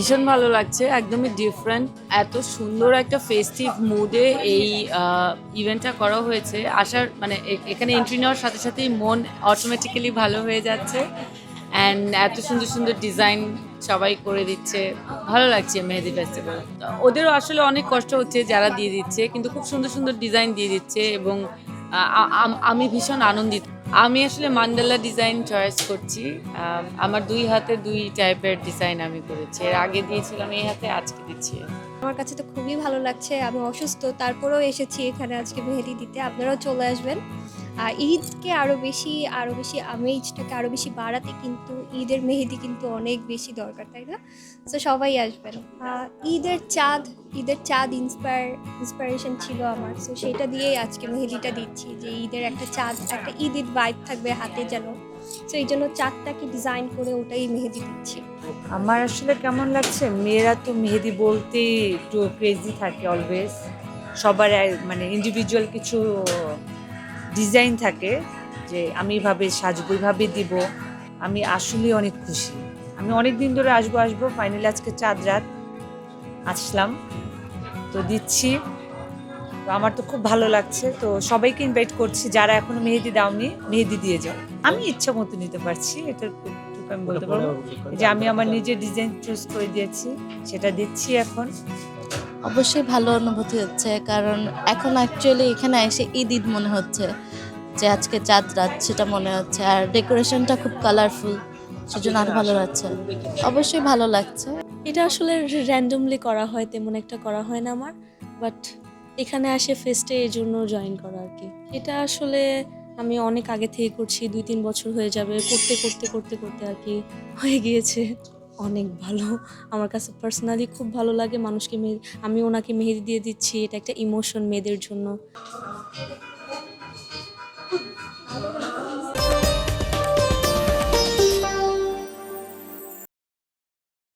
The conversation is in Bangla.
ভীষণ ভালো লাগছে, একদমই ডিফারেন্ট। এত সুন্দর একটা ফেস্টিভ মুডে এই ইভেন্টটা করা হয়েছে। আসার মানে এখানে এন্ট্রি নেওয়ার সাথে সাথেই মন অটোমেটিক্যালি ভালো হয়ে যাচ্ছে। অ্যান্ড এত সুন্দর সুন্দর ডিজাইন সবাই করে দিচ্ছে, ভালো লাগছে মেহেদি ফেস্টিভ্যাল। ওদেরও আসলে অনেক কষ্ট হচ্ছে যারা দিয়ে দিচ্ছে, কিন্তু খুব সুন্দর সুন্দর ডিজাইন দিয়ে দিচ্ছে এবং আমি ভীষণ আনন্দিত। আমি আসলে মান্ডালা ডিজাইন চয়েস করছি। আমার দুই হাতে দুই টাইপের ডিজাইন আমি করেছি, এর আগে দিয়েছিলাম এই হাতে, আজকে দিচ্ছি। আমার কাছে তো খুবই ভালো লাগছে। আমি অসুস্থ, তারপরেও এসেছি এখানে আজকে মেহেদি দিতে। আপনারাও চলে আসবেন। আর ঈদকে আরো বেশি আমেজটাকে আরো বেশি বাড়াতে কিন্তু ঈদের মেহেদি কিন্তু অনেক বেশি দরকার, তাই না? তো সবাই আসবেন। ঈদের চাঁদ ঈদের চাঁদ ইন্সপাইরেশন ছিল আমার, সো সেটা দিয়েই আজকে মেহেদিটা দিচ্ছি, যে ঈদের একটা চাঁদ, একটা ঈদের ভাইব থাকবে হাতে যেন। সো এই জন্য চাঁদটাকে ডিজাইন করে ওটাই মেহেদি দিচ্ছি। আমার আসলে কেমন লাগছে, মেয়েরা তো মেহেদি বলতেই একটু ক্রেজি থাকে অলওয়েজ। সবার মানে ইন্ডিভিজুয়াল কিছু ডিজাইন থাকে যে আমি এভাবে সাজবো, এভাবে দিব। আমি আসলে অনেক খুশি। আমি অনেক দিন ধরে আসবো ফাইনালি আজকে চাঁদ রাত আসলাম, তো দিচ্ছি। তো আমার তো খুব ভালো লাগছে। তো সবাইকে ইনভাইট করছি, যারা এখনো মেহেদি দাওনি মেহেদি দিয়ে যাও। আমি ইচ্ছা মতো নিতে পারছি, এটা আমি বলতে পারবো যে আমি আমার নিজের ডিজাইন চুজ করে দিয়েছি, সেটা দিচ্ছি এখন। অবশ্যই ভালো অনুভূতি হচ্ছে, কারণ এখন অ্যাকচুয়ালি এখানে এসে ঈদ ঈদ মনে হচ্ছে, যে আজকে চাঁদ রাত সেটা মনে হচ্ছে। আর ডেকোরেশনটা খুব কালারফুল, সেজন্য আরো ভালো লাগছে। অবশ্যই ভালো লাগছে। এটা আসলে র্যান্ডমলি করা হয়, তেমন একটা করা হয় না আমার, বাট এখানে আসে ফেস্টে এই জন্য জয়েন করা আর কি। এটা আসলে আমি অনেক আগে থেকে করছি, 2-3 বছর হয়ে যাবে। করতে করতে করতে করতে আর কি হয়ে গিয়েছে। অনেক ভালো, আমার কাছে পার্সোনালি খুব ভালো লাগে মানুষকে আমি ওনাকে মেহেদি দিয়ে দিচ্ছি, এটা একটা ইমোশন মেয়েদের জন্য।